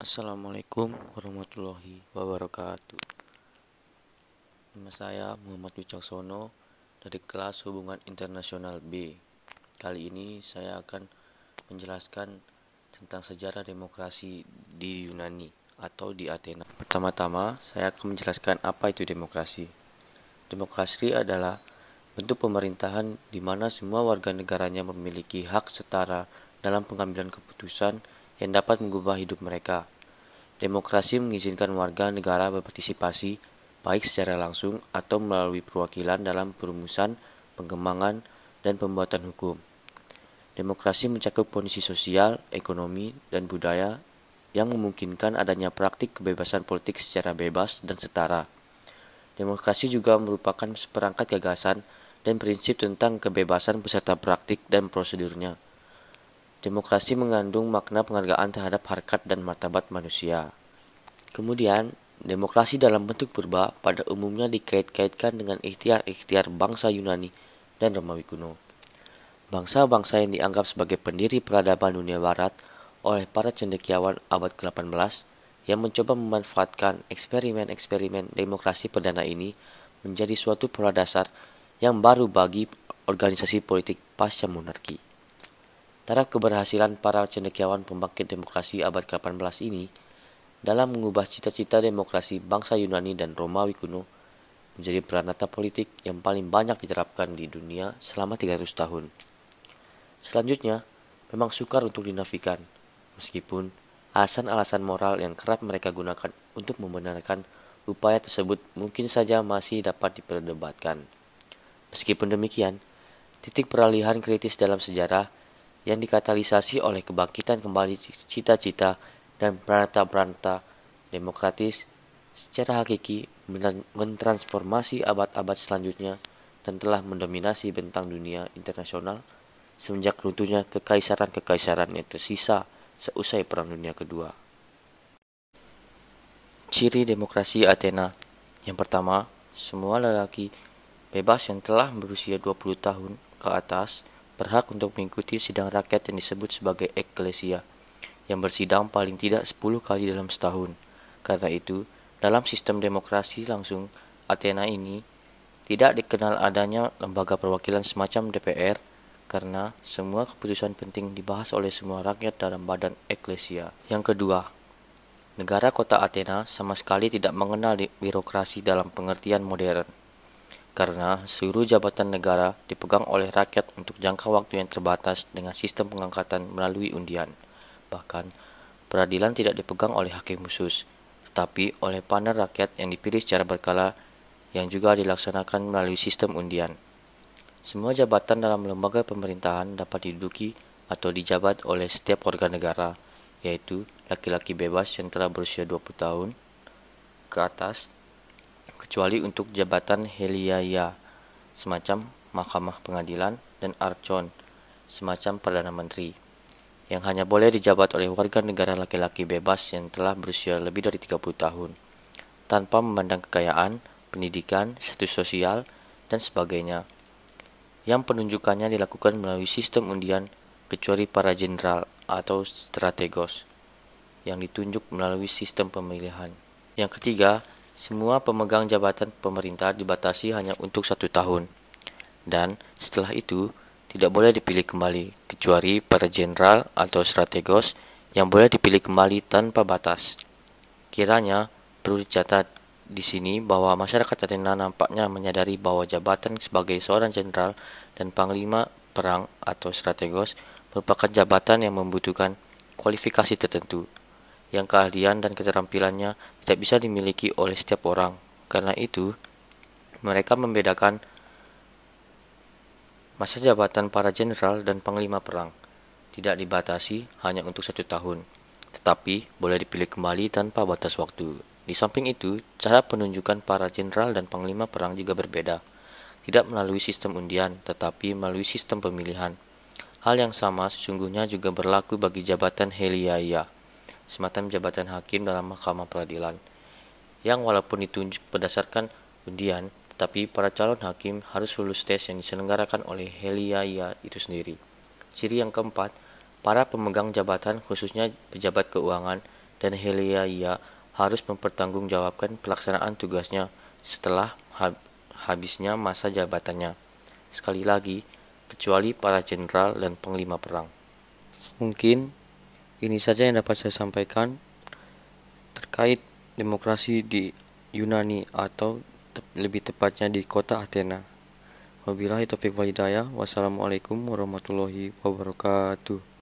Assalamualaikum warahmatullahi wabarakatuh. Nama saya Muhammad Wicaksono dari kelas Hubungan Internasional B. Kali ini saya akan menjelaskan tentang sejarah demokrasi di Yunani atau di Athena. Pertama-tama, saya akan menjelaskan apa itu demokrasi. Demokrasi adalah bentuk pemerintahan di mana semua warga negaranya memiliki hak setara dalam pengambilan keputusan yang dapat mengubah hidup mereka. Demokrasi mengizinkan warga negara berpartisipasi baik secara langsung atau melalui perwakilan dalam perumusan, pengembangan, dan pembuatan hukum. Demokrasi mencakup kondisi sosial, ekonomi, dan budaya yang memungkinkan adanya praktik kebebasan politik secara bebas dan setara. Demokrasi juga merupakan seperangkat gagasan dan prinsip tentang kebebasan beserta praktik dan prosedurnya. Demokrasi mengandung makna penghargaan terhadap harkat dan martabat manusia. Kemudian, demokrasi dalam bentuk purba pada umumnya dikait-kaitkan dengan ikhtiar-ikhtiar bangsa Yunani dan Romawi kuno. Bangsa-bangsa yang dianggap sebagai pendiri peradaban dunia barat oleh para cendekiawan abad ke-18 yang mencoba memanfaatkan eksperimen-eksperimen demokrasi perdana ini menjadi suatu pola dasar yang baru bagi organisasi politik pasca monarki. Taraf keberhasilan para cendekiawan pembangkit demokrasi abad ke-18 ini dalam mengubah cita-cita demokrasi bangsa Yunani dan Romawi kuno menjadi peranata politik yang paling banyak diterapkan di dunia selama 300 tahun. Selanjutnya, memang sukar untuk dinafikan, meskipun alasan-alasan moral yang kerap mereka gunakan untuk membenarkan upaya tersebut mungkin saja masih dapat diperdebatkan. Meskipun demikian, titik peralihan kritis dalam sejarah yang dikatalisasi oleh kebangkitan kembali cita-cita dan peranata-peranata demokratis secara hakiki mentransformasi abad-abad selanjutnya dan telah mendominasi bentang dunia internasional semenjak runtuhnya kekaisaran-kekaisaran yang tersisa seusai Perang Dunia Kedua. Ciri demokrasi Athena. Yang pertama, semua lelaki bebas yang telah berusia 20 tahun ke atas berhak untuk mengikuti sidang rakyat yang disebut sebagai eklesia, yang bersidang paling tidak 10 kali dalam setahun. Karena itu, dalam sistem demokrasi langsung Athena ini tidak dikenal adanya lembaga perwakilan semacam DPR, karena semua keputusan penting dibahas oleh semua rakyat dalam badan eklesia. Yang kedua, negara kota Athena sama sekali tidak mengenal birokrasi dalam pengertian modern, karena seluruh jabatan negara dipegang oleh rakyat untuk jangka waktu yang terbatas dengan sistem pengangkatan melalui undian. Bahkan, peradilan tidak dipegang oleh hakim khusus, tetapi oleh panel rakyat yang dipilih secara berkala yang juga dilaksanakan melalui sistem undian. Semua jabatan dalam lembaga pemerintahan dapat diduduki atau dijabat oleh setiap warga negara, yaitu laki-laki bebas yang telah berusia 20 tahun ke atas, kecuali untuk jabatan heliaya, semacam mahkamah pengadilan, dan archon, semacam perdana menteri, yang hanya boleh dijabat oleh warga negara laki-laki bebas yang telah berusia lebih dari 30 tahun, tanpa memandang kekayaan, pendidikan, status sosial, dan sebagainya, yang penunjukannya dilakukan melalui sistem undian, kecuali para jenderal atau strategos, yang ditunjuk melalui sistem pemilihan. Yang ketiga, semua pemegang jabatan pemerintah dibatasi hanya untuk 1 tahun, dan setelah itu tidak boleh dipilih kembali, kecuali para jenderal atau strategos yang boleh dipilih kembali tanpa batas. Kiranya perlu dicatat di sini bahwa masyarakat Athena nampaknya menyadari bahwa jabatan sebagai seorang jenderal dan panglima perang atau strategos merupakan jabatan yang membutuhkan kualifikasi tertentu, yang keahlian dan keterampilannya tidak bisa dimiliki oleh setiap orang. Karena itu, mereka membedakan masa jabatan para jenderal dan panglima perang. Tidak dibatasi hanya untuk 1 tahun, tetapi boleh dipilih kembali tanpa batas waktu. Di samping itu, cara penunjukan para jenderal dan panglima perang juga berbeda. Tidak melalui sistem undian, tetapi melalui sistem pemilihan. Hal yang sama sesungguhnya juga berlaku bagi jabatan heliaya, semacam jabatan hakim dalam mahkamah peradilan, yang walaupun ditunjuk berdasarkan undian, tetapi para calon hakim harus lulus tes yang diselenggarakan oleh heliaya itu sendiri. Ciri yang keempat, para pemegang jabatan khususnya pejabat keuangan dan Heliaia harus mempertanggungjawabkan pelaksanaan tugasnya setelah habisnya masa jabatannya. Sekali lagi, kecuali para jenderal dan panglima perang. Mungkin ini saja yang dapat saya sampaikan terkait demokrasi di Yunani atau lebih tepatnya di kota Athena. Wabillahi taufiq wal hidayah. Wassalamualaikum warahmatullahi wabarakatuh.